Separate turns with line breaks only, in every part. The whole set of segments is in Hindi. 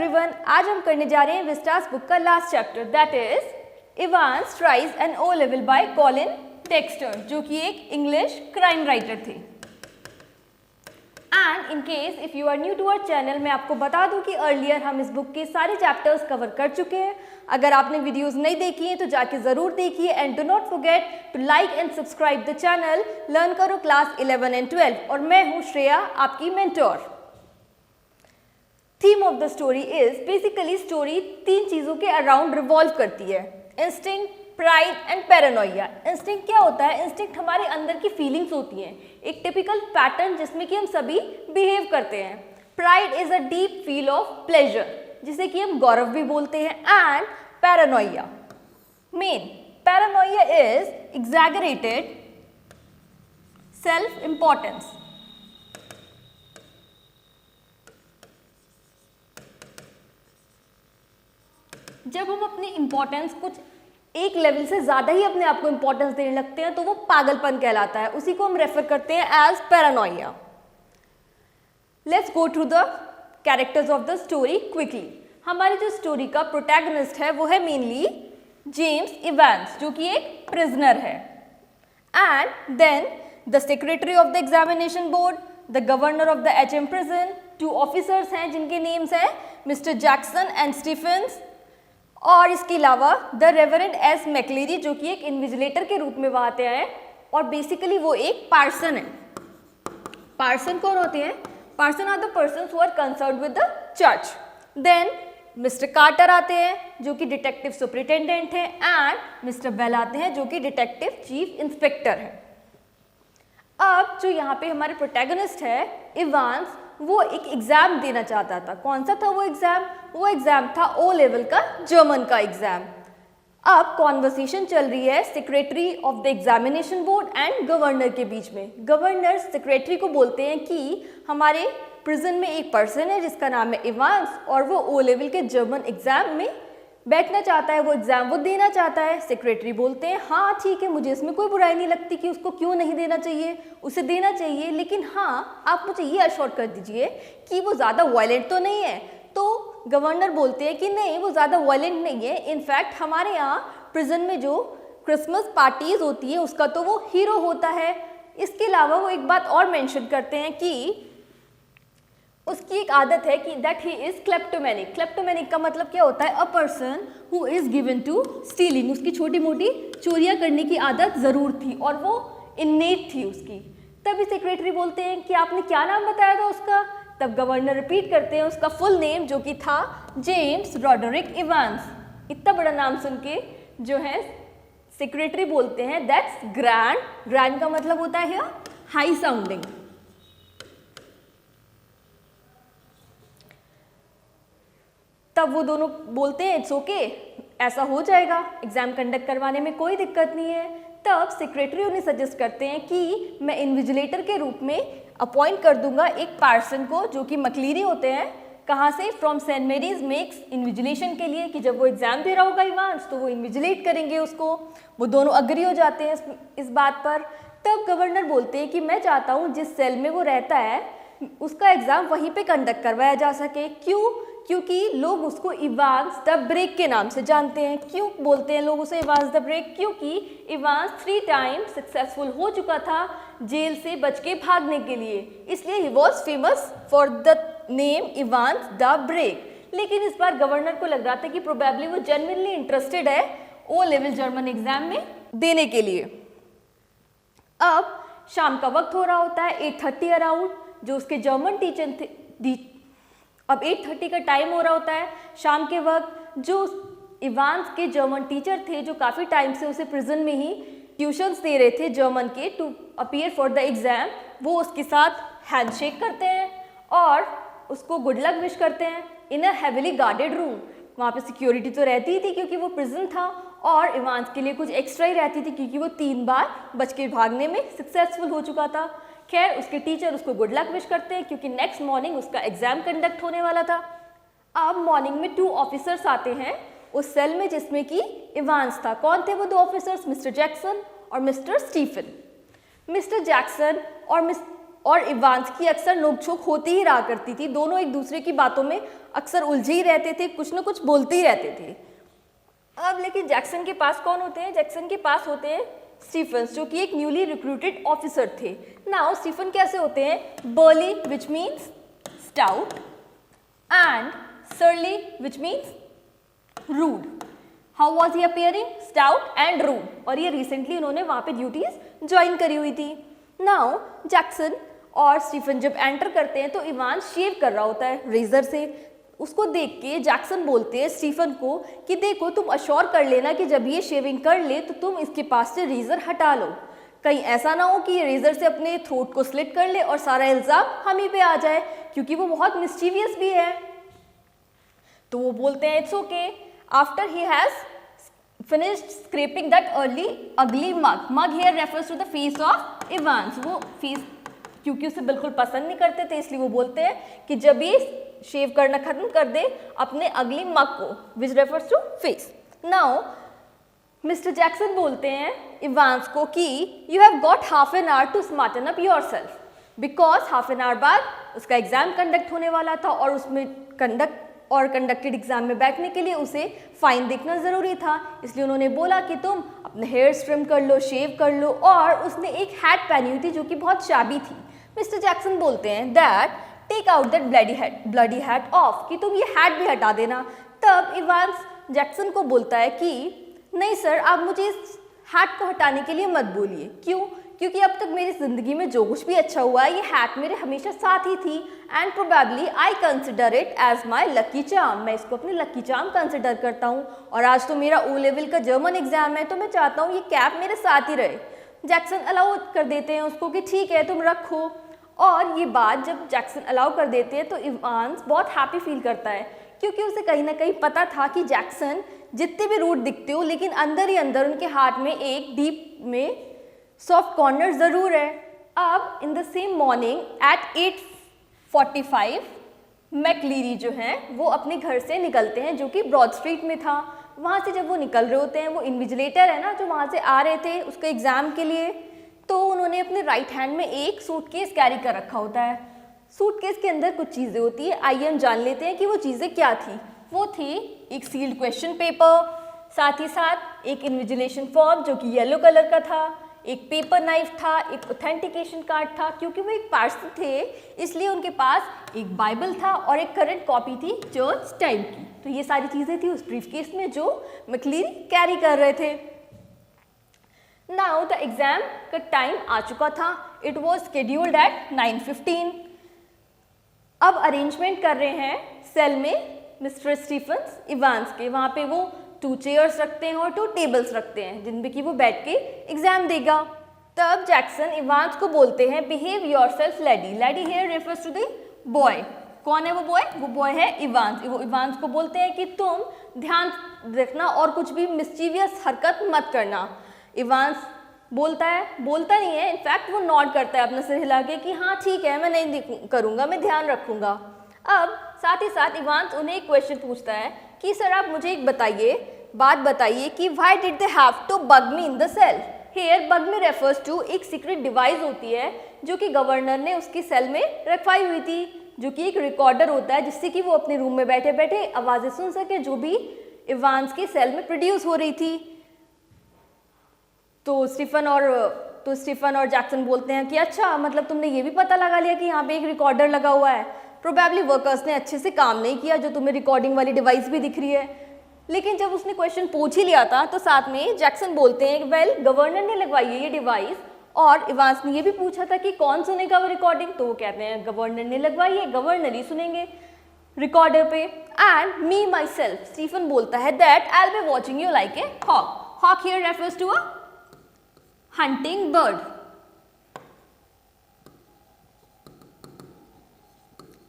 एवरीवन, आज हम करने जा रहे हैं विस्टास बुक का last chapter, that is Evans tries an O level by Colin Dexter, जो कि एक इंग्लिश क्राइम राइटर थे। And in case if you are new to our channel, मैं आपको बता दूं कि अर्लियर हम इस बुक के सारे चैप्टर्स कवर कर चुके हैं। अगर आपने वीडियोस नहीं देखी हैं तो जाके ज़रूर देखिए। And do not forget to like and subscribe the channel. Learn करो क्लास 11 एंड 12 और मैं हूँ श्रेया, आपकी mentor. Theme of the story is basically story तीन चीज़ों के अराउंड रिवॉल्व करती है, instinct, pride and paranoia. Instinct क्या होता है? इंस्टिंक्ट हमारे अंदर की फीलिंग्स होती हैं, एक टिपिकल पैटर्न जिसमें कि हम सभी बिहेव करते हैं। Pride is a deep feel of pleasure, जिसे कि हम गौरव भी बोलते हैं। And paranoia, main paranoia is exaggerated self importance. जब हम अपनी इंपॉर्टेंस कुछ एक लेवल से ज़्यादा ही अपने आप को इंपॉर्टेंस देने लगते हैं तो वो पागलपन कहलाता है, उसी को हम रेफर करते हैं as paranoia. Let's go through the characters of the story quickly. हमारी जो स्टोरी का प्रोटैगनिस्ट है वो है मेनली जेम्स इवांस, जो कि एक प्रिजनर है। And then the secretary of the examination board, the governor of the HM prison, two officers हैं जिनके नेम्स हैं मिस्टर जैक्सन एंड स्टीफेंस, और इसके अलावा द रेवरेंड एस मैकलेरी, जो कि एक इन्विजिलेटर के रूप में वहाँ आते हैं। और बेसिकली वो एक पार्सन है। पार्सन कौन होते हैं? Parson are the persons who are concerned with the church. Then mister Carter आते हैं जो कि डिटेक्टिव सुपरिटेंडेंट है। एंड मिस्टर बेल आते हैं जो कि डिटेक्टिव चीफ इंस्पेक्टर है। अब जो यहाँ पे हमारे प्रोटैगनिस्ट है इवांस, वो एक एग्जाम देना चाहता था। कौन सा था वो एग्जाम? वो एग्जाम था ओ लेवल का जर्मन का एग्जाम। अब कॉन्वर्सेशन चल रही है secretary of the examination board and governor के बीच में। गवर्नर सेक्रेटरी को बोलते हैं कि हमारे प्रिजन में एक पर्सन है जिसका नाम है इवांस, और वो ओ लेवल के जर्मन एग्जाम में बैठना चाहता है, वो एग्जाम वो देना चाहता है। सेक्रेटरी बोलते हैं हाँ ठीक है, मुझे इसमें कोई बुराई नहीं लगती कि उसको क्यों नहीं देना चाहिए, उसे देना चाहिए, लेकिन हाँ आप मुझे ये अश्योर कर दीजिए कि वो ज़्यादा वायलेंट तो नहीं है। तो गवर्नर बोलते हैं कि नहीं, वो ज़्यादा वायलेंट नहीं है। इनफैक्ट हमारे यहाँ प्रिजन में जो क्रिसमस पार्टीज होती है उसका तो वो हीरो होता है। इसके अलावा वो एक बात और मेंशन करते हैं कि उसकी एक आदत है कि दैट ही इज क्लेप्टोमैनिक। क्लेप्टोमैनिक का मतलब क्या होता है? A person who is given to stealing. उसकी छोटी मोटी चोरियां करने की आदत ज़रूर थी और वो इन्नेट थी उसकी। तभी सेक्रेटरी बोलते हैं कि आपने क्या नाम बताया था उसका? तब गवर्नर रिपीट करते हैं उसका फुल नेम, जो कि था जेम्स रोडरिक इवांस। इतना बड़ा नाम सुन के जो है सेक्रेटरी बोलते हैं दैट्स ग्रैंड। ग्रैंड का मतलब होता है हाई साउंडिंग। तब वो दोनों बोलते हैं इट्स ओके, ऐसा हो जाएगा, एग्जाम कंडक्ट करवाने में कोई दिक्कत नहीं है। तब सेक्रेटरी उन्हें सजेस्ट करते हैं कि मैं इन्विजिलेटर के रूप में अपॉइंट कर दूंगा एक पार्सन को, जो कि मैकलेरी होते हैं। कहाँ से? From saint Mary's Mags, invigilation के लिए, कि जब वो एग्जाम दे रहा होगा इवांस तो वो इन्विजिलेट करेंगे उसको। वो दोनों अग्री हो जाते हैं इस बात पर। तब गवर्नर बोलते हैं कि मैं चाहता हूँ जिस सेल में वो रहता है उसका एग्जाम वहीं पे कंडक्ट करवाया जा सके। क्यों? क्योंकि लोग उसको इवांस द ब्रेक के नाम से जानते हैं। क्यों बोलते हैं लोग उसे इवांस द ब्रेक? क्योंकि इवांस 3 टाइम सक्सेसफुल हो चुका था जेल से बच के भागने के लिए, इसलिए he was famous for the name Evans the break. लेकिन इस बार गवर्नर को लग रहा था कि प्रोबेबली वो जेन्युइनली इंटरेस्टेड है ओ लेवल जर्मन एग्जाम में देने के लिए। अब शाम का वक्त हो रहा होता है, 8:30 अराउंड। जो उसके जर्मन टीचर थे, अब 8:30 का टाइम हो रहा होता है शाम के वक्त। जो इवांस के जर्मन टीचर थे, जो काफ़ी टाइम से उसे प्रिजन में ही ट्यूशन्स दे रहे थे जर्मन के to appear for the exam, वो उसके साथ हैंडशेक करते हैं और उसको गुड लक विश करते हैं इन अ हेविली गार्डेड रूम। वहाँ पे सिक्योरिटी तो रहती ही थी क्योंकि वो प्रिजन था, और इवांस के लिए कुछ एक्स्ट्रा ही रहती थी क्योंकि वो 3 बार बच के भागने में सक्सेसफुल हो चुका था। खैर, उसके टीचर उसको गुड लक विश करते हैं क्योंकि नेक्स्ट मॉर्निंग उसका एग्जाम कंडक्ट होने वाला था। अब मॉर्निंग में 2 ऑफिसर्स आते हैं उस सेल में जिसमें कि इवांस था। कौन थे वो 2 ऑफिसर्स? मिस्टर जैक्सन और मिस्टर स्टीफन। मिस्टर जैक्सन और और इवांस की अक्सर नोकझोंक होती ही रहा करती थी। दोनों एक दूसरे की बातों में अक्सर उलझे ही रहते थे, कुछ ना कुछ बोलते ही रहते थे। अब लेकिन जैक्सन के पास कौन होते हैं? जैक्सन के पास होते हैं स्टीफन्स, जो कि एक न्यूली रिक्रूटेड ऑफिसर थे। नाउ स्टीफन कैसे होते हैं? Burly which means stout and surly which means rude. How was he appearing? Stout and rude. और ये रिसेंटली उन्होंने वहाँ पे ड्यूटीज ज्वाइन करी हुई थी। नाउ जैक्सन और स्टीफन जब एंटर करते हैं तो इवांस शेव कर रहा होता है रेजर से। उसको देख के जैक्सन बोलते हैं स्टीफन को कि देखो तुम अश्योर कर लेना कि जब ये शेविंग कर ले तो तुम इसके पास से रेजर हटा लो, कहीं ऐसा ना हो कि ये रेजर से अपने थ्रोट को स्लिट कर ले और सारा इल्जाम हम ही पे आ जाए, क्योंकि वो बहुत मिस्चीवियस भी है। तो वो बोलते हैं it's okay. After he has finished scraping that ugly mug. Mug here refers to the face of Evans. वो फेस क्योंकि उसे बिल्कुल पसंद नहीं करते थे, इसलिए वो बोलते हैं कि जब ये शेव करना खत्म कर दे अपने अगली मग को, which refers to face. Now Mister Jackson बोलते हैं इवांस को कि you have got half an hour to smarten up yourself, because half an hour बाद उसका एग्जाम कंडक्ट होने वाला था और उसमें कंडक्टेड एग्जाम में बैठने के लिए उसे फाइन देखना ज़रूरी था। इसलिए उन्होंने बोला कि तुम अपने हेयर ट्रिम कर लो, शेव कर लो। और उसने एक हैट पहनी हुई थी जो कि बहुत शाबी थी। मिस्टर जैक्सन बोलते हैं that take out that bloody hat off, कि तुम ये हैट भी हटा देना। तब इवांस जैक्सन को बोलता है कि नहीं सर, आप मुझे इस हैट को हटाने के लिए मत बोलिए। क्यों? क्योंकि अब तक मेरी ज़िंदगी में जो कुछ भी अच्छा हुआ है ये हैट मेरे हमेशा साथ ही थी, and probably I consider it as my lucky charm. मैं इसको अपनी लकी चार्म कंसिडर करता हूँ। और आज तो मेरा ओ लेवल का जर्मन एग्जाम है, तो मैं चाहता हूँ ये कैप मेरे साथ ही रहे। जैक्सन अलाउ कर देते हैं उसको कि ठीक है तुम रखो। और ये बात जब जैक्सन अलाउ कर देते हैं तो इवांस बहुत हैप्पी फील करता है, क्योंकि उसे कहीं ना कहीं पता था कि जैक्सन जितने भी रूड दिखते हो लेकिन अंदर ही अंदर उनके हार्ट में एक डीप में सॉफ्ट कॉर्नर ज़रूर है। अब in the same morning at 8:45 McLeery जो हैं वो अपने घर से निकलते हैं, जो कि ब्रॉड स्ट्रीट में था। वहाँ से जब वो निकल रहे होते हैं, वो इन्विजिलेटर है ना जो वहाँ से आ रहे थे उसके एग्ज़ाम के लिए, तो उन्होंने अपने राइट हैंड में एक सूटकेस कैरी कर रखा होता है। सूटकेस के अंदर कुछ चीज़ें होती है, आइए हम जान लेते हैं कि वो चीज़ें क्या थी। वो थी एक सील्ड क्वेश्चन पेपर, साथ ही साथ एक इन्विजिलेशन फॉर्म जो कि येलो कलर का था, एक पेपर नाइफ था, एक ऑथेंटिकेशन कार्ड था। क्योंकि वो एक पार्सन थे इसलिए उनके पास एक बाइबल था और एक करंट कॉपी थी चर्च टाइम की। तो ये सारी चीज़ें थी उस ब्रीफकेस में जो मैकलीरी कैरी कर रहे थे। नाउ द एग्जाम का टाइम आ चुका था। It was scheduled at 9:15। अब अरेंजमेंट कर रहे हैं सेल में मिस्टर स्टीफन्स इवांस के। वहाँ पे वो 2 चेयर्स रखते हैं और 2 टेबल्स रखते हैं जिन पे कि वो बैठ के एग्जाम देगा। तब जैक्सन इवांस को बोलते हैं behave yourself lady. Lady here refers to the boy. कौन है वो बॉय? वो बॉय है इवांस। वो इवांस को बोलते हैं कि तुम ध्यान रखना और कुछ भी मिस्चीवियस हरकत मत करना। इवांस बोलता नहीं है, इनफैक्ट वो नॉड करता है अपना सिर हिला के कि हाँ ठीक है मैं नहीं करूँगा, मैं ध्यान रखूँगा। अब साथ ही साथ इवांस उन्हें एक क्वेश्चन पूछता है कि सर आप मुझे एक बात बताइए कि why did they have to bug me in the cell. Here bug me refers to एक सीक्रेट डिवाइस होती है जो कि गवर्नर ने उसकी सेल में रखवाई हुई थी, जो कि एक रिकॉर्डर होता है जिससे कि वो अपने रूम में बैठे बैठे आवाज़ें सुन सके जो भी इवांस के सेल में प्रोड्यूस हो रही थी। तो स्टीफन और जैक्सन बोलते हैं कि अच्छा मतलब तुमने ये भी पता लगा लिया कि यहाँ पे एक रिकॉर्डर लगा हुआ है। प्रोबेबली वर्कर्स ने अच्छे से काम नहीं किया जो तुम्हें रिकॉर्डिंग वाली डिवाइस भी दिख रही है। लेकिन जब उसने क्वेश्चन पूछ ही लिया था तो साथ में जैक्सन बोलते हैं वेल गवर्नर ने लगवाई है ये डिवाइस, और इवांस ने ये भी पूछा था कि कौन सुनेगा वो रिकॉर्डिंग, तो वो कहते हैं गवर्नर ने लगवाई है, गवर्नर ही सुनेंगे रिकॉर्डर पे। And me myself, Stephen बोलता है that I will be watching you like a hawk. Hawk here refers to a hunting bird,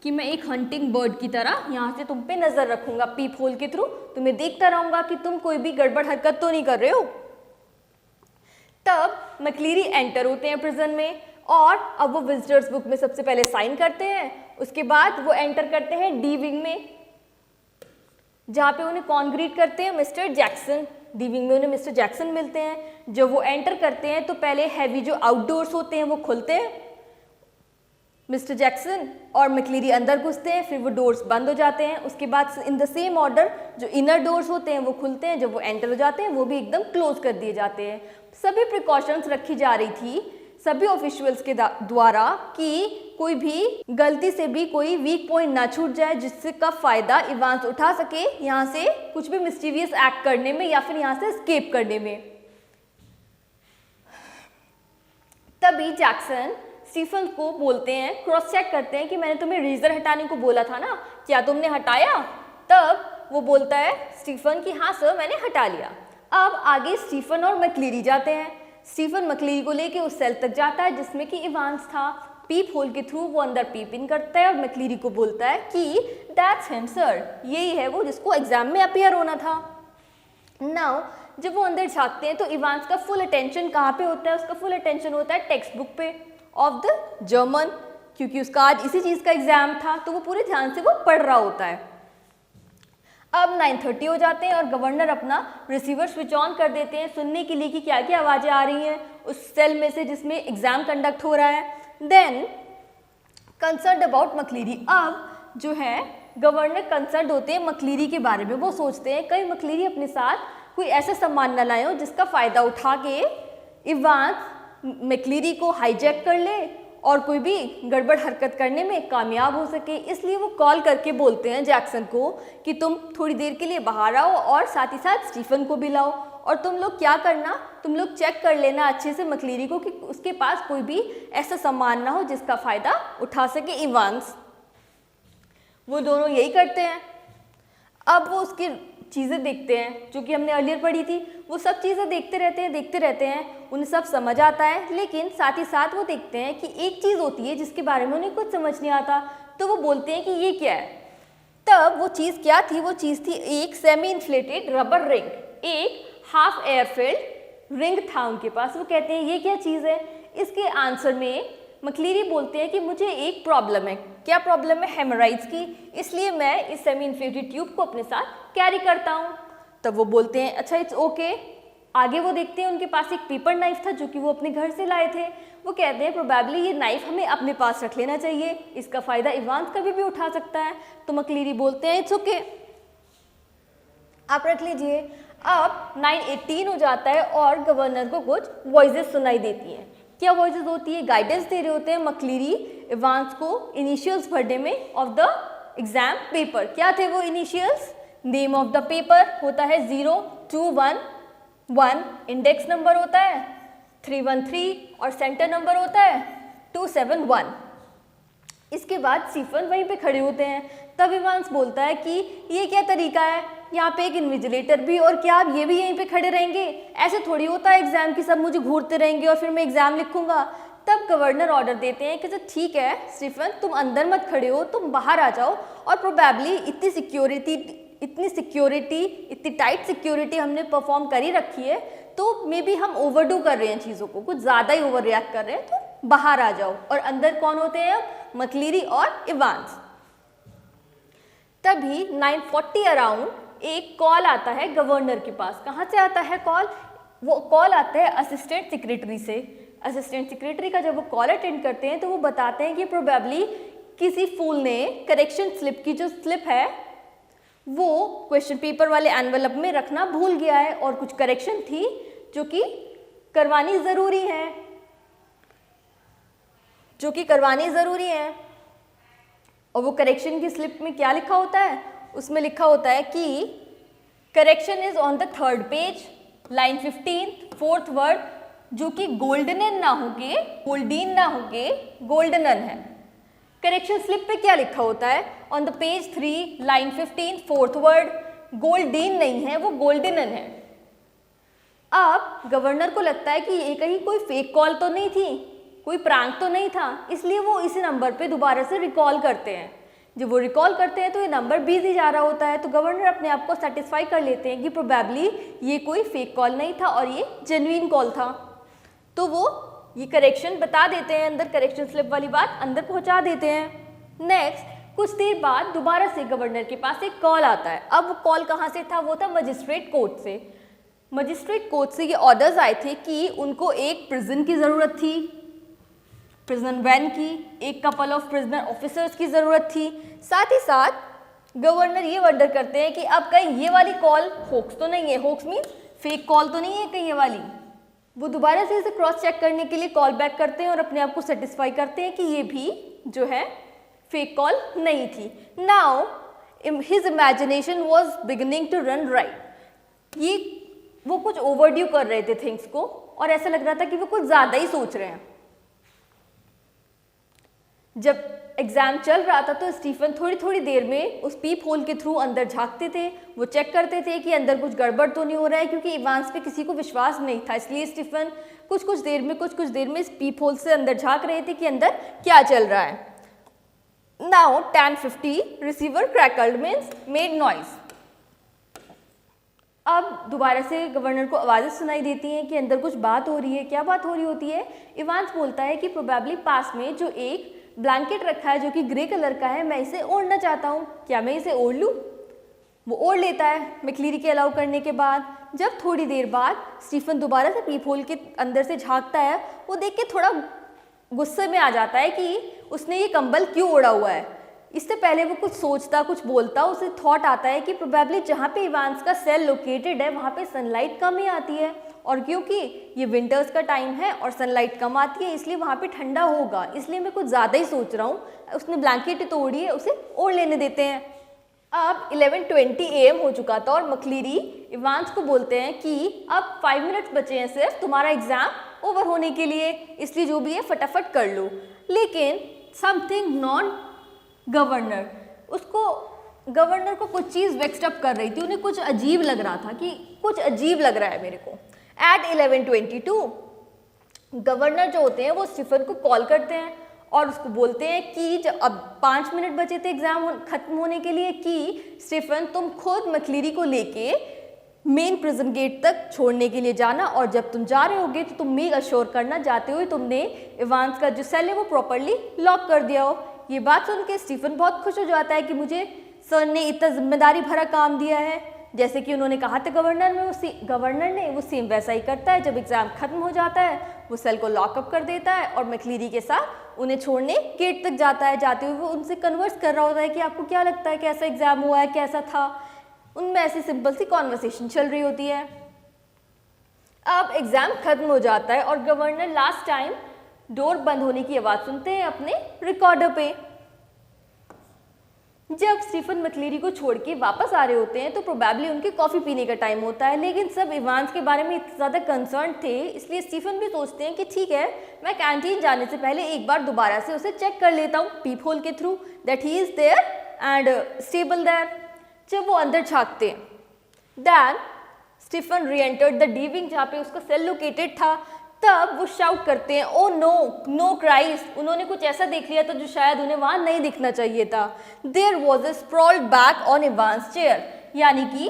कि मैं एक हंटिंग बर्ड की तरह यहाँ से तुम पे नजर रखूंगा, पीप होल के थ्रू तुम्हें देखता रहूंगा कि तुम कोई भी गड़बड़ हरकत तो नहीं कर रहे हो। तब मैकलीरी एंटर होते हैं प्रिजन में और अब वो विजिटर्स बुक में सबसे पहले साइन करते हैं। उसके बाद वो एंटर करते हैं डी विंग में, जहाँ पे उन्हें कौन ग्रीट करते हैं? Mister Jackson. डी विंग में उन्हें मिस्टर जैक्सन मिलते हैं। जब वो एंटर करते हैं तो पहले हैवी जो आउटडोर्स होते हैं वो खुलते हैं मिस्टर जैक्सन और मैक्लीरी अंदर घुसते हैं, फिर वो डोर्स बंद हो जाते हैं। उसके बाद इन द सेम ऑर्डर जो इनर डोर्स होते हैं वो खुलते हैं, जब वो एंटर हो जाते हैं वो भी एकदम क्लोज कर दिए जाते हैं। सभी प्रिकॉशंस रखी जा रही थी सभी ऑफिशियल्स के द्वारा कि कोई भी गलती से भी कोई वीक पॉइंट ना छूट जाए, जिससे का फायदा इवांस उठा सके यहाँ से कुछ भी मिस्टीरियस एक्ट करने में या फिर यहाँ से एस्केप करने में। तभी जैक्सन स्टीफन को बोलते हैं, क्रॉस चेक करते हैं कि मैंने तुम्हें रेजर हटाने को बोला था ना, क्या तुमने हटाया? तब वो बोलता है स्टीफन कि हाँ सर मैंने हटा लिया। अब आगे स्टीफन और मैक्लीरी जाते हैं। स्टीफन मैक्लीरी को लेके उस सेल तक जाता है जिसमें कि इवांस था। पीप होल के थ्रू वो अंदर पीप इन करता है और मैक्लीरी को बोलता है कि दैट्स हिम सर, यही है वो जिसको एग्जाम में अपीयर होना था। नाउ जब वो अंदर झांकते हैं तो इवांस का फुल अटेंशन कहाँ पे होता है? उसका फुल अटेंशन होता है टेक्स्ट बुक पे ऑफ द जर्मन, क्योंकि उसका आज इसी चीज़ का एग्जाम था तो वो पूरे ध्यान से वो पढ़ रहा होता है। अब 9:30 हो जाते हैं और गवर्नर अपना रिसीवर स्विच ऑन कर देते हैं सुनने के लिए कि क्या क्या आवाज़ें आ रही हैं उस सेल में से जिसमें एग्जाम कंडक्ट हो रहा है। देन कंसर्न अबाउट मैक्लीरी, अब जो है गवर्नर कंसर्न होते हैं मैक्लीरी के बारे में। वो सोचते हैं कहीं मैक्लीरी अपने साथ कोई ऐसा सामान न लाए हो जिसका फ़ायदा उठा के इवांस मैक्लीरी को हाईजैक कर ले और कोई भी गड़बड़ हरकत करने में कामयाब हो सके। इसलिए वो कॉल करके बोलते हैं जैक्सन को कि तुम थोड़ी देर के लिए बाहर आओ और साथ ही साथ स्टीफन को भी लाओ, और तुम लोग क्या करना, तुम लोग चेक कर लेना अच्छे से मैक्लीरी को कि उसके पास कोई भी ऐसा सामान ना हो जिसका फ़ायदा उठा सके इवांस। वो दोनों यही करते हैं। अब वो उसकी चीज़ें देखते हैं जो कि हमने अर्लियर पढ़ी थी, वो सब चीज़ें देखते रहते हैं, उन्हें सब समझ आता है। लेकिन साथ ही साथ वो देखते हैं कि एक चीज़ होती है जिसके बारे में उन्हें कुछ समझ नहीं आता, तो वो बोलते हैं कि ये क्या है। तब वो चीज़ क्या थी? वो चीज़ थी एक सेमी इन्फ्लेटेड रबर रिंग, एक हाफ एयर फिल्ड रिंग था उनके पास। वो कहते हैं ये क्या चीज़ है? इसके आंसर में मैक्लीरी बोलते हैं कि मुझे एक प्रॉब्लम है। क्या प्रॉब्लम है? हेमोराइड्स की, इसलिए मैं इस सेमी इन्फ्लेटेड ट्यूब को अपने साथ कैरी करता हूँ। तब वो बोलते हैं अच्छा इट्स ओके। आगे वो देखते हैं उनके पास एक पेपर नाइफ था जो कि वो अपने घर से लाए थे। वो कहते हैं प्रोबेबली ये नाइफ हमें अपने पास रख लेना चाहिए, इसका फ़ायदा इवांस कभी भी उठा सकता है। तो मैक्लीरी बोलते हैं इट्स ओके, आप रख लीजिए। अब 9:18 हो जाता है और गवर्नर को कुछ वॉइसेस सुनाई देती हैं। क्या वॉइसेस होती है? गाइडेंस दे रहे होते हैं मैक्लीरी इवांस को इनिशियल्स भरने में ऑफ द एग्जाम पेपर। क्या थे वो initials? Name of the paper होता है 0211, इंडेक्स नंबर होता है 313 और सेंटर नंबर होता है 271। इसके बाद स्टीफन वहीं पे खड़े होते हैं। तब इवांस बोलता है कि ये क्या तरीका है, यहाँ पे एक इन्विजिलेटर भी, और क्या आप ये भी यहीं पे खड़े रहेंगे? ऐसे थोड़ी होता है एग्जाम की सब मुझे घूरते रहेंगे और फिर मैं एग्जाम लिखूंगा। तब गवर्नर ऑर्डर देते हैं कि तो ठीक है स्टीफन, तुम अंदर मत खड़े हो, तुम बाहर आ जाओ, और प्रोबेबली इतनी सिक्योरिटी इतनी टाइट सिक्योरिटी हमने परफॉर्म कर ही रखी है, तो मे बी हम ओवरडू कर रहे हैं चीज़ों को, कुछ ज़्यादा ही ओवर रिएक्ट कर रहे हैं, तो बाहर आ जाओ। और अंदर कौन होते हैं अब? मैक्लीरी और इवांस। तभी 9:40 अराउंड एक कॉल आता है गवर्नर के पास। कहाँ से आता है कॉल? वो कॉल आता है असिस्टेंट सेक्रेटरी से। असिस्टेंट सेक्रेटरी का जब वो कॉल अटेंड करते हैं तो वो बताते हैं कि प्रोबेबली किसी फूल ने करेक्शन स्लिप की जो स्लिप है वो क्वेश्चन पेपर वाले एनवेलप में रखना भूल गया है, और कुछ करेक्शन थी जो कि करवानी ज़रूरी है, और वो करेक्शन की स्लिप में क्या लिखा होता है? उसमें लिखा होता है कि correction is on the 3rd page, line 15, 4th word, जो कि गोल्डनन ना होके गोल्डनन है। करेक्शन स्लिप पे क्या लिखा होता है? On the page 3, line 15, 4th word, golden नहीं है, वो गोल्डनन है। अब गवर्नर को लगता है कि ये कहीं कोई फेक कॉल तो नहीं थी, कोई प्रैंक तो नहीं था, इसलिए वो इसी नंबर पे दोबारा से रिकॉल करते हैं। जब वो रिकॉल करते हैं तो ये नंबर बिजी जा रहा होता है, तो गवर्नर अपने आप को सेटिस्फाई कर लेते हैं कि प्रोबेबली ये कोई फेक कॉल नहीं था और ये जेन्युइन कॉल था। तो वो ये करेक्शन बता देते हैं, अंदर करेक्शन स्लिप वाली बात अंदर पहुंचा देते हैं। नेक्स्ट कुछ देर बाद दोबारा से गवर्नर के पास एक कॉल आता है। अब वो कॉल कहाँ से था? वो था मजिस्ट्रेट कोर्ट से। मजिस्ट्रेट कोर्ट से ये ऑर्डर्स आए थे कि उनको एक प्रिजन की ज़रूरत थी, प्रिजनर वैन की, एक कपल ऑफ प्रिजनर ऑफिसर्स की ज़रूरत थी। साथ ही साथ गवर्नर ये वंडर करते हैं कि अब कहीं ये वाली कॉल होक्स तो नहीं है, होक्स मीन्स फेक कॉल तो नहीं है कहीं ये वाली। वो दोबारा से इसे क्रॉस चेक करने के लिए कॉल बैक करते हैं और अपने आप को सेटिस्फाई करते हैं कि ये भी जो है फेक कॉल नहीं थी। Now his imagination was beginning to run right. ये वो कुछ ओवरड्यू कर रहे थे थिंग्स को और ऐसा लग रहा था कि वो कुछ ज़्यादा ही सोच रहे हैं। जब एग्जाम चल रहा था तो स्टीफन थोड़ी थोड़ी देर में उस पीप होल के थ्रू अंदर झांकते थे। वो चेक करते थे कि अंदर कुछ गड़बड़ तो नहीं हो रहा है, क्योंकि इवांस पे किसी को विश्वास नहीं था। इसलिए स्टीफन कुछ कुछ देर में इस पीप होल से अंदर झांक रहे थे कि अंदर क्या चल रहा है। Now 10:50 receiver crackled means made noise. अब दोबारा से गवर्नर को आवाज़ें सुनाई देती हैं कि अंदर कुछ बात हो रही है। क्या बात हो रही होती है? इवांस बोलता है कि प्रोबेबली पास में जो एक ब्लैंकेट रखा है जो कि ग्रे कलर का है, मैं इसे ओढ़ना चाहता हूँ, क्या मैं इसे ओढ़ लूँ? वो ओढ़ लेता है मैक्लीरी के अलाउ करने के बाद। जब थोड़ी देर बाद स्टीफन दोबारा से पीप होल के अंदर से झांकता है, वो देख के थोड़ा गुस्से में आ जाता है कि उसने ये कंबल क्यों ओढ़ा हुआ है। इससे पहले वो कुछ सोचता, कुछ बोलता, उसे थॉट आता है कि प्रोबेबली जहाँ पे इवांस का सेल लोकेटेड है वहाँ पे सनलाइट कम ही आती है, और क्योंकि ये विंटर्स का टाइम है और सनलाइट कम आती है इसलिए वहाँ पे ठंडा होगा, इसलिए मैं कुछ ज़्यादा ही सोच रहा हूँ। उसने ब्लैंकेट तो ओढ़ी है, उसे ओढ़ लेने देते हैं। अब 11:20 AM हो चुका था और मैक्लीरी इवांस को बोलते हैं कि अब 5 मिनट्स बचे हैं सिर्फ तुम्हारा एग्जाम ओवर होने के लिए, इसलिए जो भी है फटाफट कर लो। लेकिन समथिंग नॉन गवर्नर को कुछ चीज़ वेक्स्ड अप कर रही थी। उन्हें कुछ अजीब लग रहा था कि कुछ अजीब लग रहा है मेरे को। एट 11:22 गवर्नर जो होते हैं वो स्टीफन को कॉल करते हैं और उसको बोलते हैं कि जब अब 5 मिनट बचे थे एग्जाम खत्म होने के लिए, कि स्टीफन तुम खुद मैक्लीरी को लेके मेन प्रिजन गेट तक छोड़ने के लिए जाना, और जब तुम जा रहे होगे तो तुम मेक अश्योर करना जाते हुए तुमने इवांस का जो सेल है वो प्रॉपरली लॉक कर दिया हो। ये बात सुन के स्टीफन बहुत खुश हो जाता है कि मुझे सर ने इतना जिम्मेदारी भरा काम दिया है, जैसे कि उन्होंने कहा था गवर्नर ने वो सेम वैसा ही करता है। जब एग्जाम खत्म हो जाता है वो सेल को लॉकअप कर देता है और मैक्लीरी के साथ उन्हें छोड़ने गेट तक जाता है। जाते हुए वो उनसे कन्वर्स कर रहा होता है कि आपको क्या लगता है कैसा एग्जाम हुआ है, कैसा था। उनमें ऐसी सिंपल सी कॉन्वर्सेशन चल रही होती है। अब एग्जाम खत्म हो जाता है और गवर्नर लास्ट टाइम डोर बंद होने की आवाज़ सुनते हैं अपने रिकॉर्डर पे। जब स्टीफन मैक्लीरी को छोड़ के वापस आ रहे होते हैं तो प्रोबेबली उनके कॉफ़ी पीने का टाइम होता है, लेकिन सब इवांस के बारे में इतने ज़्यादा कंसर्न थे इसलिए स्टीफन भी सोचते हैं कि ठीक है, मैं कैंटीन जाने से पहले एक बार दोबारा से उसे चेक कर लेता हूँ पीप होल के through that he is there and stable there. जब वो अंदर झांकते हैं then Stephen re-entered the D wing जहाँ पे उसका सेल लोकेटेड था। तब वो शाउट करते हैं, ओ नो नो क्राइस्ट। उन्होंने कुछ ऐसा देख लिया था जो शायद उन्हें वहाँ नहीं दिखना चाहिए था। There was a sprawled back on Evans chair, यानी कि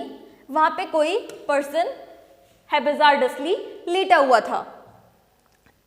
वहाँ पे कोई पर्सन हैबिजार्डसली लेटा हुआ था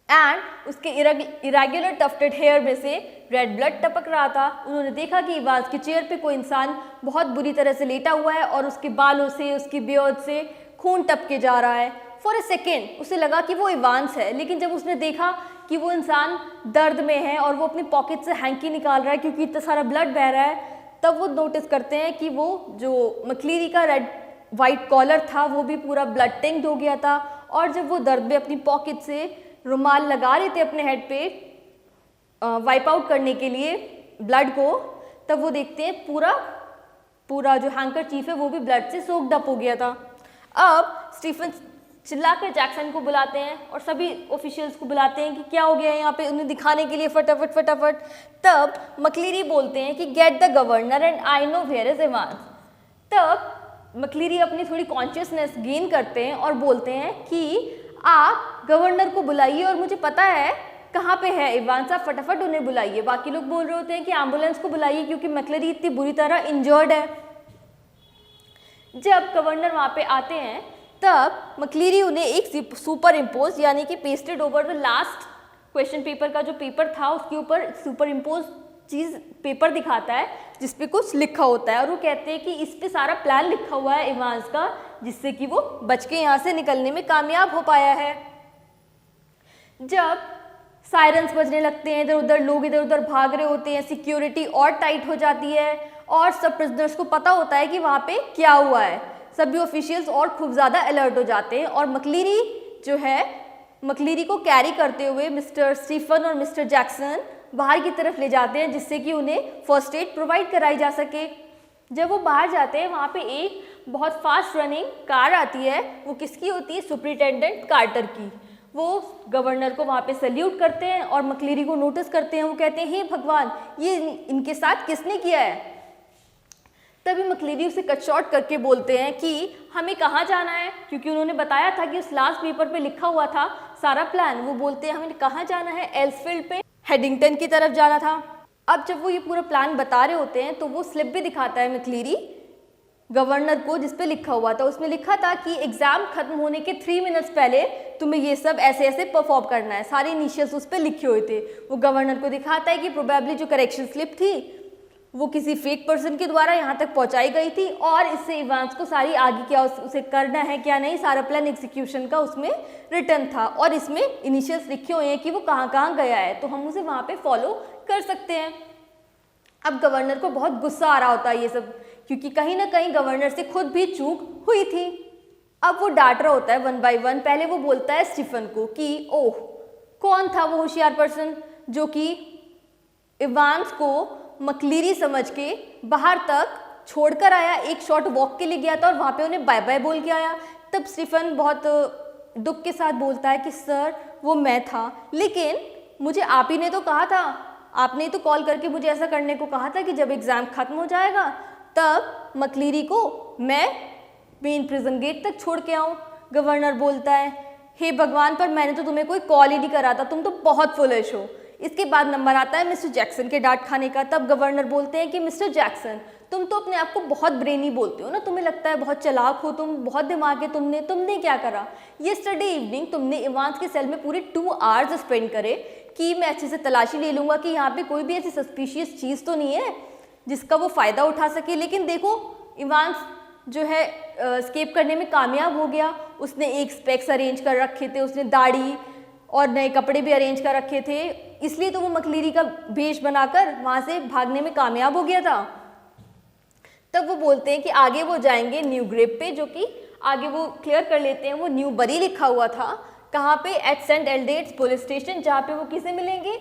एंड उसके इरेगुलर टफ्टेड हेयर में से रेड ब्लड टपक रहा था। उन्होंने देखा कि इवांस की चेयर पे कोई इंसान बहुत बुरी तरह से लेटा हुआ है और उसके बालों से, उसकी बियर्ड से खून टपके जा रहा है। फॉर ए सेकेंड उसे लगा कि वो इवांस है, लेकिन जब उसने देखा कि वो इंसान दर्द में है और वो अपनी पॉकेट से हैंकी निकाल रहा है क्योंकि इतना सारा ब्लड बह रहा है, तब वो नोटिस करते हैं कि वो जो मैक्लीरी का रेड वाइट कॉलर था वो भी पूरा ब्लड टिंक्ड हो गया था। और जब वो दर्द में अपनी पॉकेट से रुमाल लगा रहे थे अपने हेड पे वाइप आउट करने के लिए ब्लड को, तब वो देखते हैं पूरा जो हैंकरचीफ है वो भी ब्लड से सोक्ड अप हो गया था। अब स्टीफन चिल्लाकर जैक्सन को बुलाते हैं और सभी ऑफिशियल्स को बुलाते हैं कि क्या हो गया है यहाँ पे, उन्हें दिखाने के लिए फटाफट। तब मैक्लीरी बोलते हैं कि get the governor and I know where is Evans. तब मैक्लीरी अपनी थोड़ी कॉन्शियसनेस गेन करते हैं और बोलते हैं कि आप गवर्नर को बुलाइए और मुझे पता है कहाँ पे है इवांस, आप फटाफट उन्हें बुलाइए। बाकी लोग बोल रहे होते हैं कि एम्बुलेंस को बुलाइए क्योंकि मैक्लीरी इतनी बुरी तरह इंजर्ड है। जब गवर्नर वहाँ पे आते हैं तब मैक्लीरी उन्हें एक सुपर इम्पोज यानी कि pasted over the last question paper का जो पेपर था उसके ऊपर सुपर इम्पोज चीज़ पेपर दिखाता है जिस पे कुछ लिखा होता है और वो कहते हैं कि इस पे सारा प्लान लिखा हुआ है इवांस का, जिससे कि वो बच के यहाँ से निकलने में कामयाब हो पाया है। जब सायरन्स बजने लगते हैं, इधर उधर लोग इधर उधर भाग रहे होते हैं, सिक्योरिटी और टाइट हो जाती है और सब प्रिजनर्स को पता होता है कि वहाँ पे क्या हुआ है। सभी ऑफिशियल्स और खूब ज़्यादा अलर्ट हो जाते हैं और मकलीरी जो है, मकलीरी को कैरी करते हुए मिस्टर स्टीफन और मिस्टर जैक्सन बाहर की तरफ ले जाते हैं जिससे कि उन्हें फर्स्ट एड प्रोवाइड कराई जा सके। जब वो बाहर जाते हैं वहाँ पे एक बहुत फास्ट रनिंग कार आती है। वो किसकी होती है? सुपरिटेंडेंट कार्टर की। वो गवर्नर को वहाँ पे सल्यूट करते हैं और मकलीरी को नोटिस करते हैं। वो कहते हैं, हे भगवान, ये इनके साथ किसने किया है? तभी मकलीरी उसे कट शॉर्ट करके बोलते हैं कि हमें कहाँ जाना है, क्योंकि उन्होंने बताया था कि उस लास्ट पेपर पे लिखा हुआ था सारा प्लान। वो बोलते हैं हमें कहाँ जाना है? एल्सफील्ड पे हेडिंगटन की तरफ जाना था। अब जब वो ये पूरा प्लान बता रहे होते हैं तो वो स्लिप भी दिखाता है मकलीरी गवर्नर को जिस पे लिखा हुआ था। उसमें लिखा था कि एग्जाम खत्म होने के 3 मिनट्स पहले तुम्हें ये सब ऐसे ऐसे परफॉर्म करना है। सारे इनिशियल्स उस पर लिखे हुए थे। वो गवर्नर को दिखाता है कि प्रोबेबली जो करेक्शन स्लिप थी वो किसी फेक पर्सन के द्वारा यहाँ तक पहुँचाई गई थी और इससे इवांस को सारी आगे क्या उसे करना है क्या नहीं, सारा प्लान एग्जीक्यूशन का उसमें रिटर्न था और इसमें इनिशियल्स लिखे हुए हैं कि वो कहाँ कहाँ गया है, तो हम उसे वहाँ पे फॉलो कर सकते हैं। अब गवर्नर को बहुत गुस्सा आ रहा होता है ये सब, क्योंकि कहीं ना कहीं गवर्नर से खुद भी चूक हुई थी। अब वो डांट रहा होता है 1 बाय 1। पहले वो बोलता है स्टीफन को कि ओह, कौन था वो होशियार पर्सन जो कि इवांस को मकलीरी समझ के बाहर तक छोड़कर आया, एक शॉर्ट वॉक के लिए गया था और वहाँ पे उन्हें बाय बाय बोल के आया। तब स्टीफन बहुत दुख के साथ बोलता है कि सर वो मैं था, लेकिन मुझे आप ही ने तो कहा था, आपने तो कॉल करके मुझे ऐसा करने को कहा था कि जब एग्ज़ाम ख़त्म हो जाएगा तब मकलीरी को मैं मेन प्रिजन गेट तक छोड़ के आऊँ। गवर्नर बोलता है, हे भगवान, पर मैंने तो तुम्हें कोई कॉल ही नहीं करा था, तुम तो बहुत फुलिश हो। इसके बाद नंबर आता है मिस्टर जैक्सन के डांट खाने का। तब गवर्नर बोलते हैं कि मिस्टर जैक्सन, तुम तो अपने आप को बहुत ब्रेनी बोलते हो ना, तुम्हें लगता है बहुत चालाक हो तुम, बहुत दिमाग है तुमने क्या करा? येस्टरडे इवनिंग तुमने इवांस के सेल में पूरे 2 आवर्स स्पेंड करे कि मैं अच्छे से तलाशी ले लूँगा कि यहाँ पे कोई भी ऐसी सस्पिशियस चीज़ तो नहीं है जिसका वो फ़ायदा उठा सके। लेकिन देखो, इवांस जो है स्केप करने में कामयाब हो गया। उसने एक स्पेक्स अरेंज कर रखे थे, उसने दाढ़ी और नए कपड़े भी अरेंज कर रखे थे, इसलिए तो वो मकलीरी का भेष बनाकर वहाँ से भागने में कामयाब हो गया था। तब वो बोलते हैं कि आगे वो जाएंगे न्यू ग्रेप पे, जो कि आगे वो क्लियर कर लेते हैं वो न्यू बरी लिखा हुआ था। कहाँ पे? एट सेंट एल्डेट्स पुलिस स्टेशन, जहाँ पे वो किसे मिलेंगे?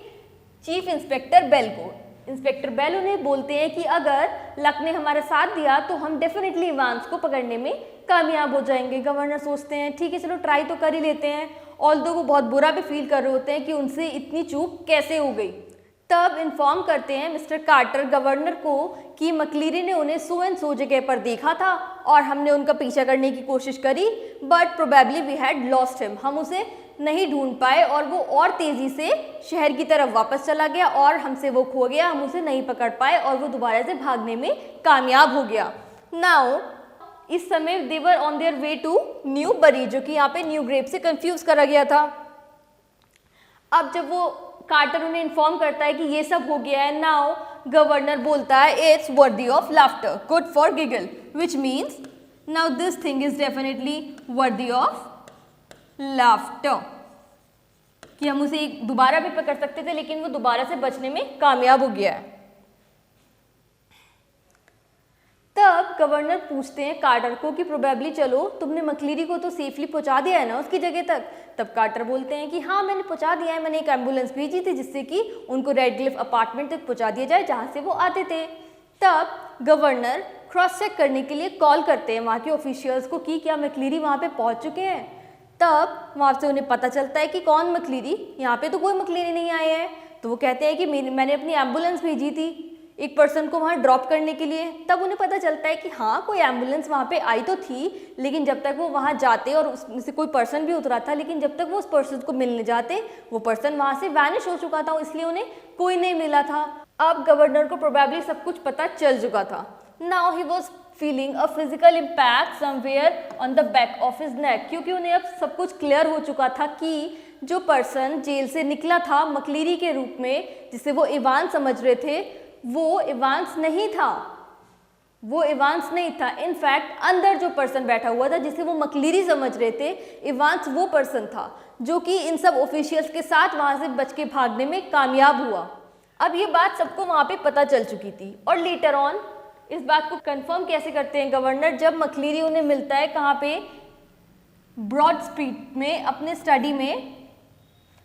चीफ इंस्पेक्टर बेल को। इंस्पेक्टर बेल उन्हें बोलते हैं कि अगर लक ने हमारा साथ दिया तो हम डेफिनेटली इवांस को पकड़ने में कामयाब हो जाएंगे। गवर्नर सोचते हैं ठीक है चलो ट्राई तो कर ही लेते हैं, ऑल्दो वो बहुत बुरा भी फील कर रहे होते हैं कि उनसे इतनी चूक कैसे हो गई। तब इन्फॉर्म करते हैं मिस्टर कार्टर गवर्नर को कि मकलीरी ने उन्हें सो एंड सो जगह पर देखा था और हमने उनका पीछा करने की कोशिश करी, but probably we had lost him, हम उसे नहीं ढूंढ पाए और वो और तेज़ी से शहर की तरफ वापस चला गया और हमसे वो खो गया, हम उसे नहीं पकड़ पाए और वो दोबारा से भागने में कामयाब हो गया। नाउ इस समय they were on their way to Newbury, जो कि यहाँ पे न्यू ग्रेप से कंफ्यूज करा गया था। अब जब वो कार्टर उन्हें इन्फॉर्म करता है कि ये सब हो गया है, नाउ गवर्नर बोलता है it's worthy of laughter, good for giggle, which means now this thing is definitely worthy of laughter, कि हम उसे दोबारा भी पकड़ सकते थे लेकिन वो दोबारा से बचने में कामयाब हो गया है। तब गवर्नर पूछते हैं कार्टर को कि प्रोबेबली चलो तुमने मकलीरी को तो सेफली पहुंचा दिया है ना उसकी जगह तक। तब कार्टर बोलते हैं कि हाँ मैंने पहुंचा दिया है, मैंने एक एम्बुलेंस भेजी थी जिससे कि उनको रेडक्लिफ अपार्टमेंट तक पहुंचा दिया जाए जहाँ से वो आते थे। तब गवर्नर क्रॉस चेक करने के लिए कॉल करते हैं वहाँ के ऑफिशियल्स को कि क्या मकलीरी वहाँ पे पहुँच चुके हैं। तब वहाँ से उन्हें पता चलता है कि कौन मकलीरी, यहाँ पे तो कोई मकलीरी नहीं आए हैं। तो वो कहते हैं कि मैंने अपनी एम्बुलेंस भेजी थी एक पर्सन को वहाँ ड्रॉप करने के लिए। तब उन्हें पता चलता है कि हाँ कोई एम्बुलेंस वहाँ पे आई तो थी, लेकिन जब तक वो वहाँ जाते और उसमें से कोई पर्सन भी उतरा था, लेकिन जब तक वो उस पर्सन को मिलने जाते वो पर्सन वहाँ से वैनिश हो चुका था, इसलिए उन्हें कोई नहीं मिला था। अब गवर्नर को प्रोबेबली सब कुछ पता चल चुका था। Now he was feeling a physical impact somewhere on the back of his neck, क्योंकि उन्हें अब सब कुछ क्लियर हो चुका था कि जो पर्सन जेल से निकला था मकलीरी के रूप में, जिसे वो इवान समझ रहे थे, वो इवांस नहीं था। वो इवांस नहीं था। इनफैक्ट अंदर जो पर्सन बैठा हुआ था जिसे वो मकलीरी समझ रहे थे, इवांस वो पर्सन था जो कि इन सब ऑफिशियल्स के साथ वहाँ से बच के भागने में कामयाब हुआ। अब ये बात सबको वहाँ पे पता चल चुकी थी और लेटर ऑन इस बात को कंफर्म कैसे करते हैं गवर्नर, जब मकलीरी उन्हें मिलता है कहाँ पे, ब्रॉड स्ट्रीट में अपने स्टडी में,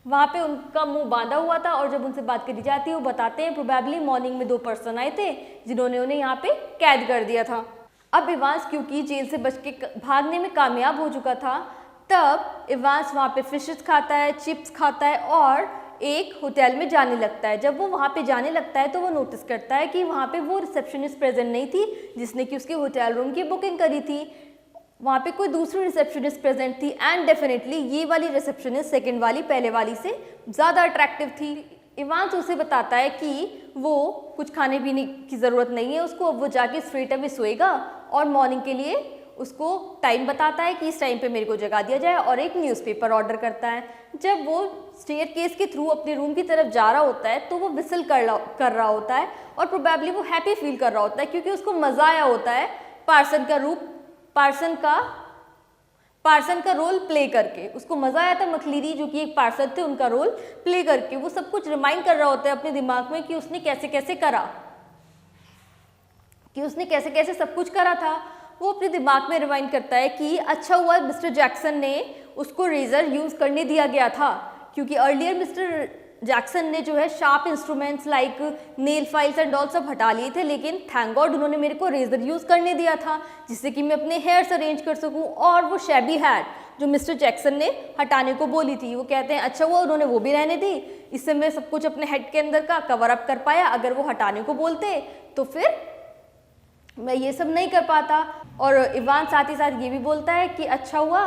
वहाँ पे उनका मुंह बांधा हुआ था और जब उनसे बात करी जाती है वो बताते हैं प्रोबेबली मॉर्निंग में 2 पर्सन आए थे जिन्होंने उन्हें यहाँ पे कैद कर दिया था। अब इवांस क्योंकि जेल से बच के भागने में कामयाब हो चुका था, तब इवांस वहाँ पे फिशेस खाता है, चिप्स खाता है और एक होटल में जाने लगता है। जब वो वहाँ पे जाने लगता है तो वो नोटिस करता है कि वहाँ पे वो रिसेप्शनिस्ट प्रेजेंट नहीं थी जिसने कि उसके होटल रूम की बुकिंग करी थी, वहाँ पे कोई दूसरी रिसेप्शनिस्ट प्रेजेंट थी। एंड डेफिनेटली ये वाली रिसेप्शनिस्ट सेकंड वाली पहले वाली से ज़्यादा अट्रैक्टिव थी। इवांस उसे बताता है कि वो कुछ खाने पीने की ज़रूरत नहीं है उसको, अब वो जाके स्ट्रेट अवे सोएगा और मॉर्निंग के लिए उसको टाइम बताता है कि इस टाइम पे मेरे को जगा दिया जाए और एक न्यूज़पेपर ऑर्डर करता है। जब वो स्टेयरकेस के थ्रू अपने रूम की तरफ जा रहा होता है तो वो विसल कर रहा होता है और प्रोबेबली वो हैप्पी फील कर रहा होता है क्योंकि उसको मज़ा आया होता है पार्सन का रोल प्ले करके। उसको मज़ा आया था मकलीरी जो कि एक पार्सन थे उनका रोल प्ले करके। वो सब कुछ रिमाइंड कर रहा होता है अपने दिमाग में कि उसने कैसे कैसे सब कुछ करा था। वो अपने दिमाग में रिमाइंड करता है कि अच्छा हुआ मिस्टर जैक्सन ने उसको रेजर यूज़ करने दिया गया था, क्योंकि अर्लियर मिस्टर जैक्सन ने जो है sharp instruments like nail files and all सब हटा लिए थे, लेकिन थैंक गॉड उन्होंने मेरे को रेजर यूज़ करने दिया था जिससे कि मैं अपने हेयर्स अरेंज कर सकूं। और वो शैबी हैट जो मिस्टर जैक्सन ने हटाने को बोली थी, वो कहते हैं अच्छा हुआ उन्होंने वो भी रहने दी, इससे मैं सब कुछ अपने हेड के अंदर का कवर अप कर पाया। अगर वो हटाने को बोलते तो फिर मैं ये सब नहीं कर पाता। और इवान साथ ही साथ ये भी बोलता है कि अच्छा हुआ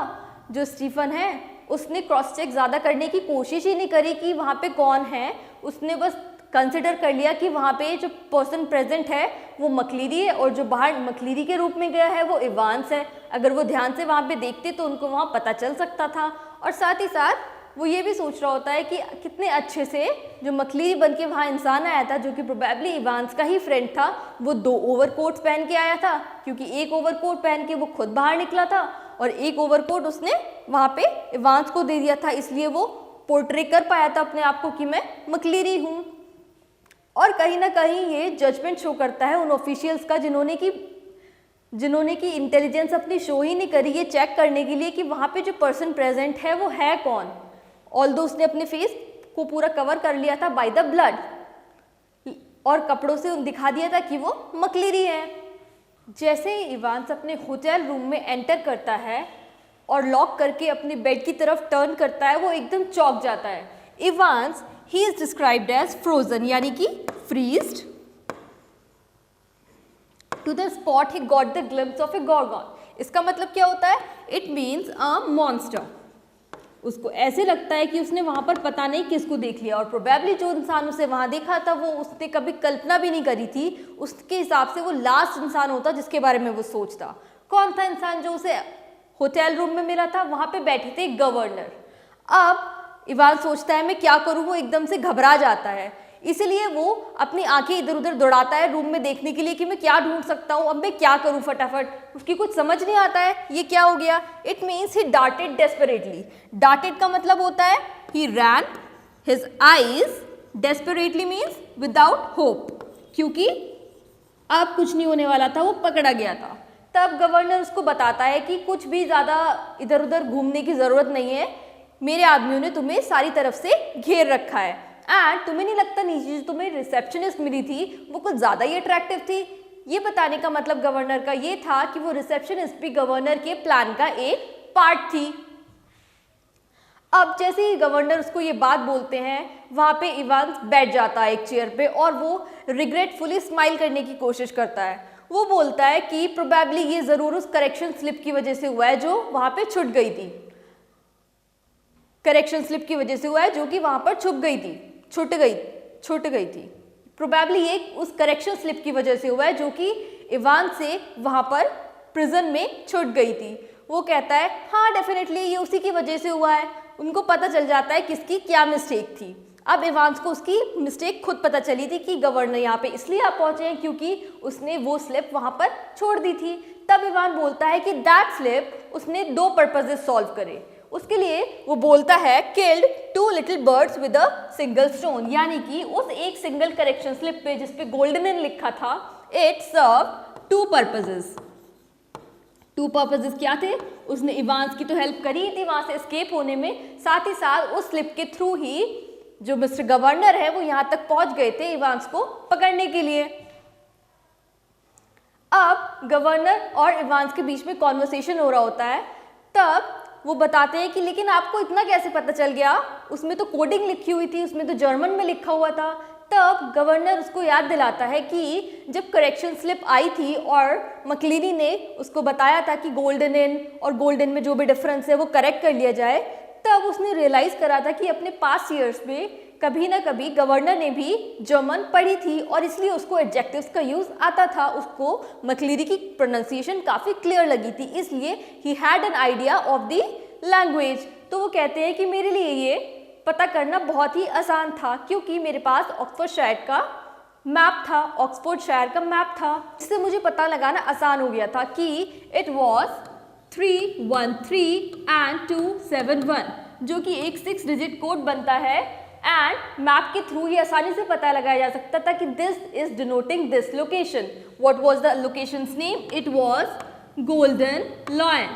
जो स्टीफन है उसने क्रॉस चेक ज़्यादा करने की कोशिश ही नहीं करी कि वहाँ पे कौन है, उसने बस कंसिडर कर लिया कि वहाँ पे जो पर्सन प्रेजेंट है वो मकलीरी है और जो बाहर मकलीरी के रूप में गया है वो इवांस है। अगर वो ध्यान से वहाँ पे देखते तो उनको वहाँ पता चल सकता था। और साथ ही साथ वो ये भी सोच रहा होता है कि कितने अच्छे से जो मकलीरी बन के वहाँ इंसान आया था जो कि प्रोबेबली इवांस का ही फ्रेंड था, वो 2 ओवरकोट्स पहन के आया था, क्योंकि एक ओवरकोट पहन के वो खुद बाहर निकला था और एक ओवरकोट उसने वहाँ पे इवांस को दे दिया था, इसलिए वो पोर्ट्रे कर पाया था अपने आप को कि मैं मकलीरी हूँ। और कहीं ना कहीं ये जजमेंट शो करता है उन ऑफिशियल्स का जिन्होंने की इंटेलिजेंस अपनी शो ही नहीं करी ये चेक करने के लिए कि वहाँ पे जो पर्सन प्रेजेंट है वो है कौन, ऑल्दो उसने अपने फेस को पूरा कवर कर लिया था बाय द ब्लड और कपड़ों से दिखा दिया था कि वो मकलीरी है। जैसे ही इवांस अपने होटल रूम में एंटर करता है और लॉक करके अपने बेड की तरफ टर्न करता है, वो एकदम चौंक जाता है। Evans he is described as frozen, यानी कि freezed to the spot he got the glimpse of a Gorgon. इसका मतलब क्या होता है? It means a monster. उसको ऐसे लगता है कि उसने वहाँ पर पता नहीं किसको देख लिया और प्रोबेबली जो इंसान उसे वहाँ देखा था वो उसने कभी कल्पना भी नहीं करी थी। उसके हिसाब से वो लास्ट इंसान होता जिसके बारे में वो सोचता। कौन था इंसान जो उसे होटल रूम में मिला था? वहाँ पे बैठे थे गवर्नर। अब इवान सोचता है मैं क्या करूँ, वो एकदम से घबरा जाता है, इसलिए वो अपनी आंखें इधर उधर दौड़ाता है रूम में देखने के लिए कि मैं क्या ढूंढ सकता हूँ, अब मैं क्या करूँ फटाफट। उसकी कुछ समझ नहीं आता है ये क्या हो गया। It means he darted desperately. Darted का मतलब होता है he ran his eyes, desperately means without hope, क्योंकि अब कुछ नहीं होने वाला था, वो पकड़ा गया था। तब गवर्नर उसको बताता है कि कुछ भी ज़्यादा इधर उधर घूमने की ज़रूरत नहीं है, मेरे आदमियों ने तुम्हें सारी तरफ से घेर रखा है एंड तुम्हें नहीं लगता नीचे जो तुम्हें रिसेप्शनिस्ट मिली थी वो कुछ ज़्यादा ही अट्रैक्टिव थी। ये बताने का मतलब गवर्नर का ये था कि वो रिसेप्शनिस्ट भी गवर्नर के प्लान का एक पार्ट थी। अब जैसे ही गवर्नर उसको ये बात बोलते हैं वहाँ पे इवांस बैठ जाता है एक चेयर पे और वो रिग्रेटफुली स्माइल करने की कोशिश करता है। वो बोलता है कि प्रोबेबली ये ज़रूर उस करेक्शन स्लिप की वजह से हुआ है जो वहाँ पे छूट गई थी, करेक्शन स्लिप की वजह से हुआ है जो कि वहाँ पर छूट गई थी। प्रोबेबली ये उस करेक्शन स्लिप की वजह से हुआ है जो कि इवान से वहाँ पर प्रिजन में छूट गई थी। वो कहता है हाँ डेफिनेटली ये उसी की वजह से हुआ है। उनको पता चल जाता है किसकी क्या मिस्टेक थी। अब इवांस को उसकी मिस्टेक खुद पता चली थी कि गवर्नर यहाँ पे इसलिए आप पहुंचे हैं क्योंकि उसने वो स्लिप वहां पर छोड़ दी थी। तब इवान बोलता है कि दैट स्लिप उसने 2 पर्पसेस सॉल्व करे। उसके लिए वो बोलता है killed 2 little birds with a single stone, यानी कि उस एक सिंगल करेक्शन स्लिप पे जिसपे गोल्डन इन लिखा था, इट सर्व 2 पर्पसेस। 2 पर्पसेस क्या थे? उसने इवांस की तो हेल्प करी थी वहां से एस्केप होने में, साथ ही साथ उस स्लिप के थ्रू ही जो मिस्टर गवर्नर है वो यहां तक पहुंच गए थे इवांस को पकड़ने के लिए। अब गवर्नर और इवांस के बीच में कॉन्वर्सेशन हो रहा होता है। तब वो बताते हैं कि लेकिन आपको इतना कैसे पता चल गया, उसमें तो कोडिंग लिखी हुई थी, उसमें तो जर्मन में लिखा हुआ था। तब गवर्नर उसको याद दिलाता है कि जब करेक्शन स्लिप आई थी और मकलीनी ने उसको बताया था कि गोल्डन इन और गोल्डन में जो भी डिफरेंस है वो करेक्ट कर लिया जाए, तब उसने रियलाइज करा था कि अपने पास्ट ईयर्स में कभी ना कभी गवर्नर ने भी जर्मन पढ़ी थी और इसलिए उसको एडजेक्टिव्स का यूज आता था, उसको मकलीरी की प्रोनाउंसिएशन काफ़ी क्लियर लगी थी, इसलिए he had an idea of the language. तो वो कहते हैं कि मेरे लिए ये पता करना बहुत ही आसान था क्योंकि मेरे पास ऑक्सफोर्डशायर का मैप था, जिससे मुझे पता लगाना आसान हो गया था कि इट वॉज 313 and 271, जो कि एक 6 डिजिट कोड बनता है। एंड मैप के थ्रू ये आसानी से पता लगाया जा सकता था कि this is denoting this location. What was the locations name? It was golden lion,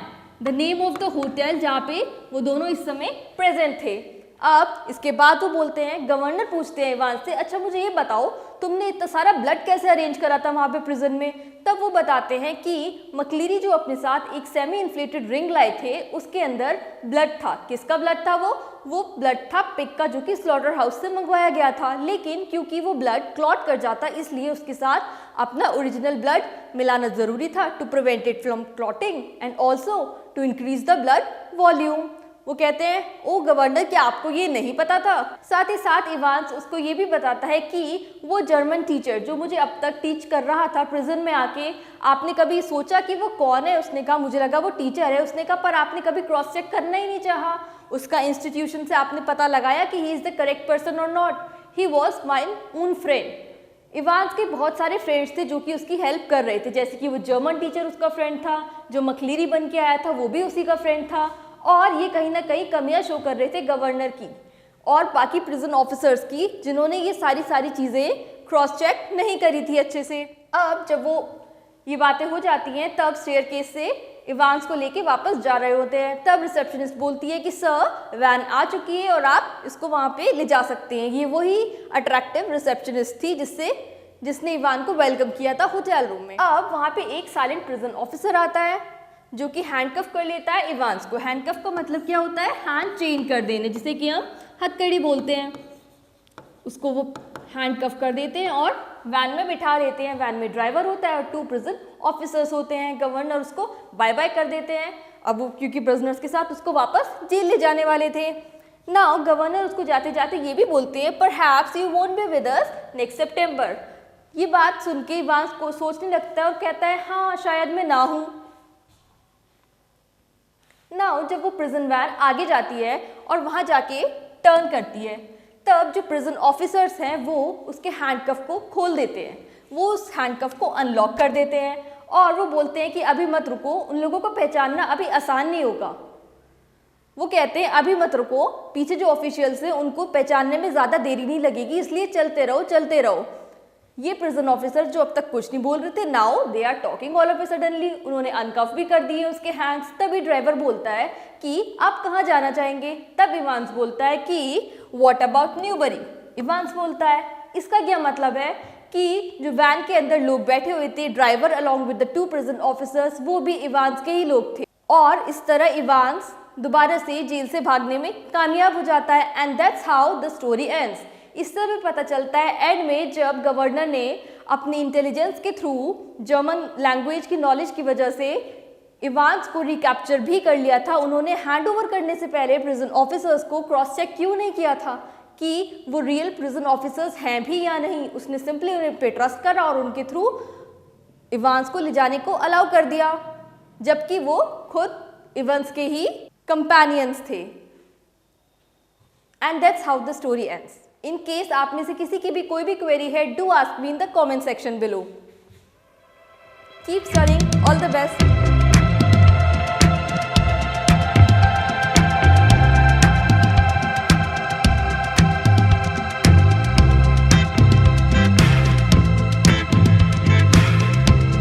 the name of the hotel जहाँ पे वो दोनों इस समय प्रेजेंट थे। अब इसके बाद वो बोलते हैं, गवर्नर पूछते हैं इवान से, अच्छा मुझे ये बताओ तुमने इतना सारा ब्लड कैसे अरेंज करा था वहाँ पे प्रिजन में? तब वो बताते हैं कि मकलीरी जो अपने साथ एक सेमी इन्फ्लेटेड रिंग लाए थे उसके अंदर ब्लड था। किसका ब्लड था? वो ब्लड था पिग का, जो कि स्लॉटर हाउस से मंगवाया गया था। लेकिन क्योंकि वो ब्लड क्लॉट कर जाता इसलिए उसके साथ अपना ओरिजिनल ब्लड मिलाना जरूरी था to prevent it from clotting and also to increase the blood volume. वो कहते हैं, ओ गवर्नर क्या आपको ये नहीं पता था? साथ ही साथ इवांस उसको ये भी बताता है कि वो जर्मन टीचर जो मुझे अब तक टीच कर रहा था प्रिजन में आके, आपने कभी सोचा कि वो कौन है? उसने कहा मुझे लगा वो टीचर है। उसने कहा पर आपने कभी क्रॉस चेक करना ही नहीं चाहा, उसका इंस्टीट्यूशन से आपने पता लगाया कि he is the correct person और not? He was my own friend. Evans के बहुत सारे फ्रेंड्स थे जो कि उसकी हेल्प कर रहे थे, जैसे कि वो जर्मन टीचर उसका फ्रेंड था, जो मकलीरी बन के आया था वो भी उसी का फ्रेंड था, और ये कहीं ना कहीं कमियां शो कर रहे थे गवर्नर की और बाकी प्रिजन ऑफिसर्स की, जिन्होंने ये सारी चीज़ें क्रॉस चेक नहीं करी थी अच्छे से। अब जब वो ये बातें हो जाती हैं तब स्टेयरकेस से इवांस को लेके वापस जा रहे होते हैं। तब रिसेप्शनिस्ट बोलती है कि सर वैन आ चुकी है और आप इसको वहाँ पे ले जा सकते हैं। ये वही अट्रैक्टिव रिसेप्शनिस्ट थी जिसने इवान को वेलकम किया था होटल रूम में। अब वहाँ पे एक साइलेंट प्रिजन ऑफिसर आता है जो कि हैंडकफ कर लेता है इवांस को। हैंडकफ का मतलब क्या होता है? हैंड चेन कर देने, जिसे कि हम हथकड़ी बोलते हैं। उसको वो हैंडकफ कर देते हैं और वैन में बिठा देते हैं। वैन में ड्राइवर होता है और 2 प्रिजन ऑफिसर्स होते हैं। गवर्नर उसको बाय बाय कर देते हैं। अब वो क्योंकि प्रिजनर्स के साथ उसको वापस जेल ले जाने वाले थे। नाउ गवर्नर उसको जाते जाते ये भी बोलते हैं, perhaps you won't be with us next September. ये बात सुन के इवांस को सोचने लगता है और कहता है, हाँ शायद मैं ना हूँ। नाउ जब वो प्रिजन वैन आगे जाती है और वहाँ जाके टर्न करती है, तब जो प्रिजन ऑफिसर्स हैं वो उसके हैंडकफ को खोल देते हैं। वो उस हैंडकफ को अनलॉक कर देते हैं और वो बोलते हैं कि अभी मत रुको, उन लोगों को पहचानना अभी आसान नहीं होगा। वो कहते हैं अभी मत रुको, पीछे जो ऑफिशियल्स हैं उनको पहचानने में ज़्यादा देरी नहीं लगेगी, इसलिए चलते रहो। ये प्रिजन ऑफिसर जो अब तक कुछ नहीं बोल रहे थे, now they are talking all of a suddenly. उन्होंने अनकफ भी कर दिए उसके हैंड्स। तभी ड्राइवर बोलता है कि आप कहाँ जाना चाहेंगे? तब इवांस बोलता है कि व्हाट अबाउट न्यूबरी। इवांस बोलता है इसका क्या मतलब है कि जो वैन के अंदर लोग बैठे हुए थे, driver along with the 2 prison officers, वो भी इवांस के ही लोग थे। और इस तरह इवांस दोबारा से जेल से भागने में कामयाब हो जाता है। And that's how the story ends. इससे भी पता चलता है एंड में, जब गवर्नर ने अपनी इंटेलिजेंस के थ्रू जर्मन लैंग्वेज की नॉलेज की वजह से इवांस को रिकैप्चर भी कर लिया था, उन्होंने हैंड ओवर करने से पहले प्रिजन ऑफिसर्स को क्रॉस चेक क्यों नहीं किया था कि वो रियल प्रिजन ऑफिसर्स हैं भी या नहीं। उसने सिंपली उन्हें पे ट्रस्ट करा और उनके थ्रू इवांस को ले जाने को अलाउ कर दिया, जबकि वो खुद इवांस के ही कंपेनियंस थे। And that's how the story ends. In case आप में से किसी की भी कोई भी क्वेरी है, do ask me in the comment section below. Keep studying, all the best.